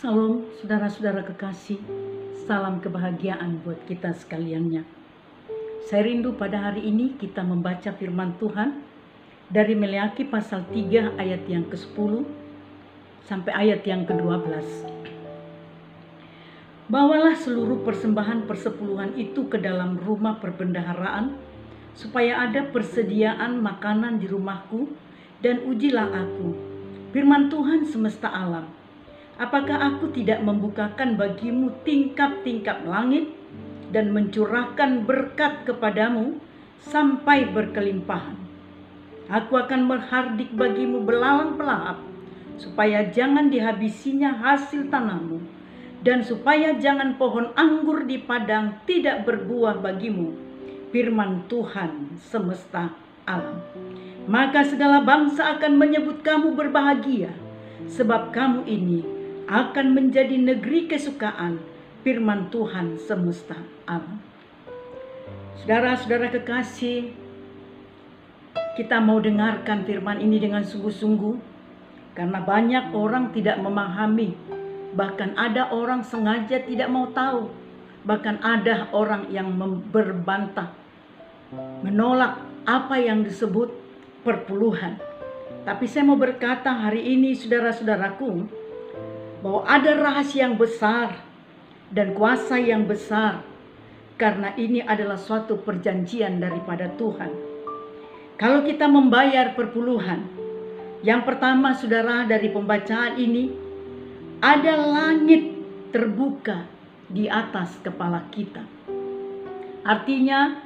Salam saudara-saudara kekasih, salam kebahagiaan buat kita sekaliannya. Saya rindu pada hari ini kita membaca firman Tuhan dari Meleakhi pasal 3 ayat yang ke-10 sampai ayat yang ke-12. Bawalah seluruh persembahan persepuluhan itu ke dalam rumah perbendaharaan, supaya ada persediaan makanan di rumahku, dan ujilah aku, firman Tuhan semesta alam. Apakah aku tidak membukakan bagimu tingkap-tingkap langit dan mencurahkan berkat kepadamu sampai berkelimpahan? Aku akan menghardik bagimu belalang pelahap, supaya jangan dihabisinya hasil tanahmu, dan supaya jangan pohon anggur di padang tidak berbuah bagimu, firman Tuhan semesta alam. Maka segala bangsa akan menyebut kamu berbahagia, sebab kamu ini akan menjadi negeri kesukaan, firman Tuhan semesta alam. Saudara-saudara kekasih, kita mau dengarkan firman ini dengan sungguh-sungguh, karena banyak orang tidak memahami, bahkan ada orang sengaja tidak mau tahu, bahkan ada orang yang berbantah, menolak apa yang disebut perpuluhan. Tapi saya mau berkata hari ini, saudara-saudaraku, bahwa ada rahasia yang besar dan kuasa yang besar, karena ini adalah suatu perjanjian daripada Tuhan. Kalau kita membayar perpuluhan, yang pertama saudara dari pembacaan ini, ada langit terbuka di atas kepala kita. Artinya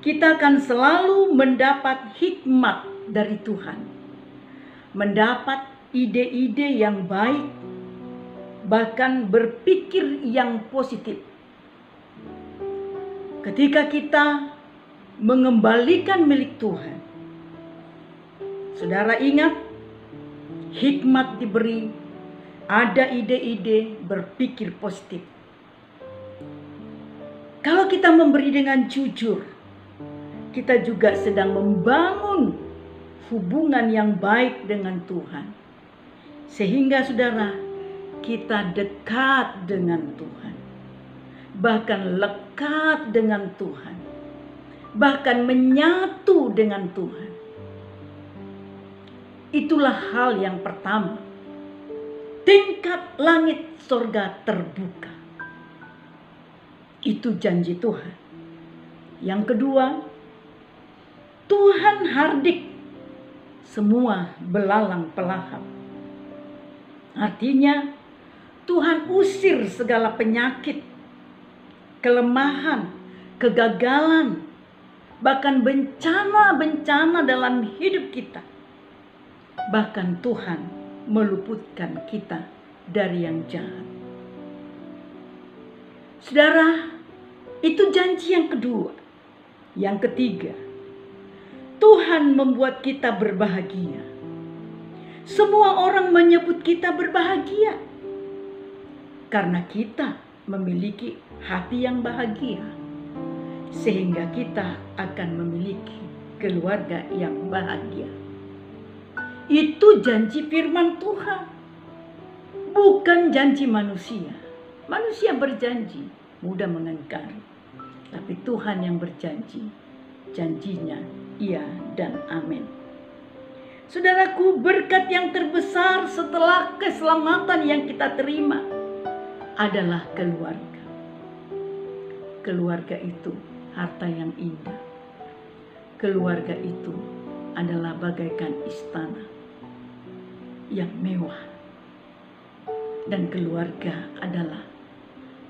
kita akan selalu mendapat hikmat dari Tuhan, mendapat ide-ide yang baik, bahkan berpikir yang positif. Ketika kita mengembalikan milik Tuhan, saudara ingat, hikmat diberi, ada ide-ide berpikir positif. Kalau kita memberi dengan jujur, kita juga sedang membangun hubungan yang baik dengan Tuhan, sehingga saudara, kita dekat dengan Tuhan, bahkan lekat dengan Tuhan, bahkan menyatu dengan Tuhan. Itulah hal yang pertama. Tingkap langit sorga terbuka. Itu janji Tuhan. Yang kedua, Tuhan hardik semua belalang pelahap. Artinya Tuhan usir segala penyakit, kelemahan, kegagalan, bahkan bencana-bencana dalam hidup kita. Bahkan Tuhan meluputkan kita dari yang jahat. Saudara, itu janji yang kedua. Yang ketiga, Tuhan membuat kita berbahagia. Semua orang menyebut kita berbahagia karena kita memiliki hati yang bahagia, sehingga kita akan memiliki keluarga yang bahagia. Itu janji firman Tuhan, bukan janji manusia. Manusia berjanji mudah mengingkari, tapi Tuhan yang berjanji, janjinya iya dan amin. Saudaraku, berkat yang terbesar setelah keselamatan yang kita terima adalah keluarga. Keluarga itu harta yang indah. Keluarga itu adalah bagaikan istana yang mewah. Dan keluarga adalah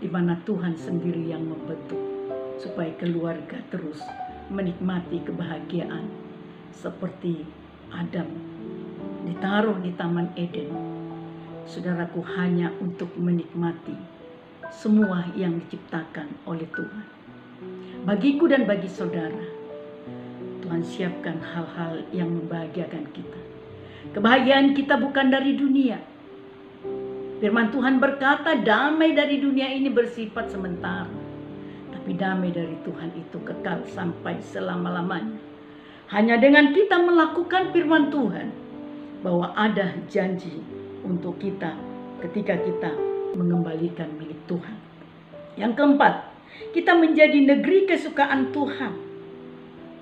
di mana Tuhan sendiri yang membentuk supaya keluarga terus menikmati kebahagiaan seperti Adam ditaruh di Taman Eden. Saudaraku, hanya untuk menikmati semua yang diciptakan oleh Tuhan. Bagiku dan bagi saudara, Tuhan siapkan hal-hal yang membahagiakan kita. Kebahagiaan kita bukan dari dunia. Firman Tuhan berkata, damai dari dunia ini bersifat sementara, tapi damai dari Tuhan itu kekal sampai selama-lamanya. Hanya dengan kita melakukan firman Tuhan, bahwa ada janji untuk kita ketika kita mengembalikan milik Tuhan. Yang keempat, kita menjadi negeri kesukaan Tuhan.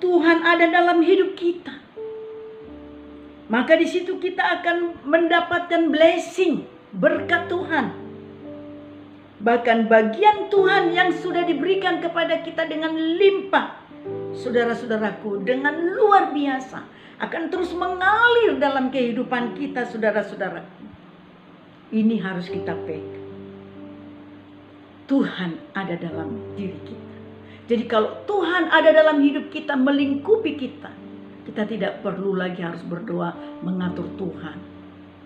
Tuhan ada dalam hidup kita. Maka di situ kita akan mendapatkan blessing, berkat Tuhan. Bahkan bagian Tuhan yang sudah diberikan kepada kita dengan limpah, saudara-saudaraku, dengan luar biasa, akan terus mengalir dalam kehidupan kita, saudara-saudaraku. Ini harus kita pegang. Tuhan ada dalam diri kita. Jadi kalau Tuhan ada dalam hidup kita, melingkupi kita, kita tidak perlu lagi harus berdoa mengatur Tuhan.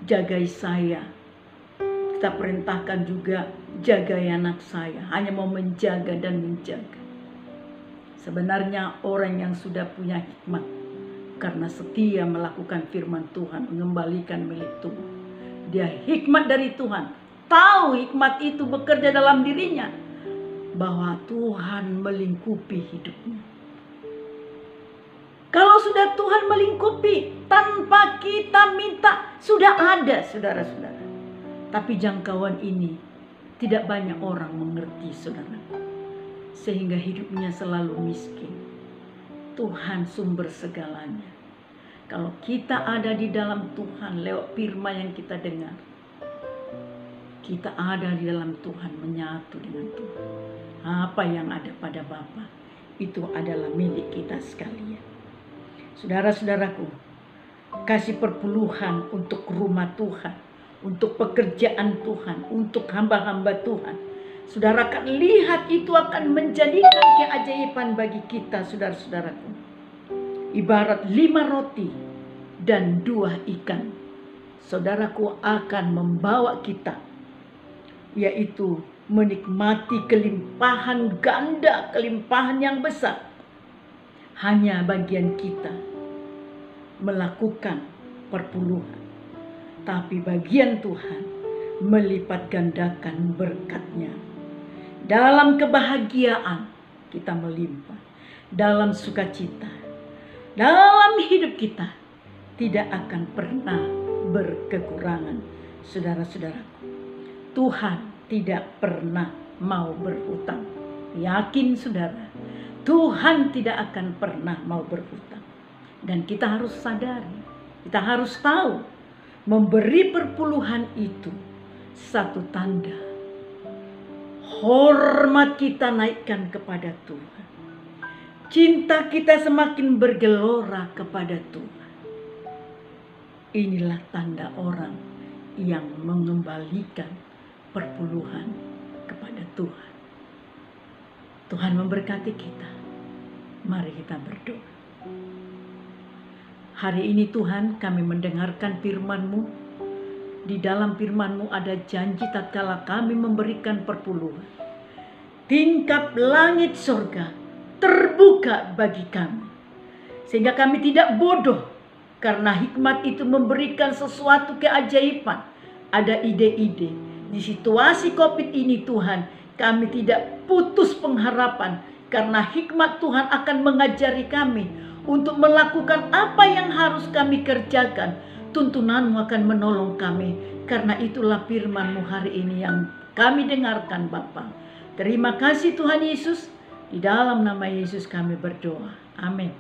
Jagai saya. Kita perintahkan juga jagai anak saya. Hanya mau menjaga dan menjaga. Sebenarnya orang yang sudah punya hikmat, karena setia melakukan firman Tuhan, mengembalikan milik Tuhan. Dia hikmat dari Tuhan. Tahu hikmat itu bekerja dalam dirinya, bahwa Tuhan melingkupi hidupnya. Kalau sudah Tuhan melingkupi tanpa kita minta, sudah ada, saudara-saudara. Tapi jangkauan ini tidak banyak orang mengerti, saudara. Sehingga hidupnya selalu miskin. Tuhan sumber segalanya. Kalau kita ada di dalam Tuhan lewat firman yang kita dengar, kita ada di dalam Tuhan, menyatu dengan Tuhan. Apa yang ada pada Bapa itu adalah milik kita sekalian. Saudara-saudaraku, kasih perpuluhan untuk rumah Tuhan, untuk pekerjaan Tuhan, untuk hamba-hamba Tuhan. Saudara akan lihat itu akan menjadikan keajaiban bagi kita, saudara-saudaraku. Ibarat 5 roti dan 2 ikan. Saudaraku akan membawa kita, yaitu menikmati kelimpahan ganda, kelimpahan yang besar. Hanya bagian kita melakukan perpuluhan. Tapi bagian Tuhan melipat gandakan berkatnya. Dalam kebahagiaan kita melimpah. Dalam sukacita, dalam hidup kita tidak akan pernah berkekurangan, saudara-saudaraku. Tuhan tidak pernah mau berhutang. Yakin saudara, Tuhan tidak akan pernah mau berhutang. Dan kita harus sadari, kita harus tahu, memberi perpuluhan itu satu tanda hormat kita naikkan kepada Tuhan. Cinta kita semakin bergelora kepada Tuhan. Inilah tanda orang yang mengembalikan perpuluhan kepada Tuhan. Tuhan memberkati kita. Mari kita berdoa. Hari ini Tuhan, kami mendengarkan firman-Mu. Di dalam firman-Mu ada janji tatkala kami memberikan perpuluhan, tingkap langit sorga terbuka bagi kami. Sehingga kami tidak bodoh, karena hikmat itu memberikan sesuatu keajaiban. Ada ide-ide. Di situasi COVID ini Tuhan, kami tidak putus pengharapan, karena hikmat Tuhan akan mengajari kami untuk melakukan apa yang harus kami kerjakan. Tuntunan-Mu akan menolong kami. Karena itulah firman-Mu hari ini yang kami dengarkan Bapa. Terima kasih Tuhan Yesus. Di dalam nama Yesus kami berdoa. Amin.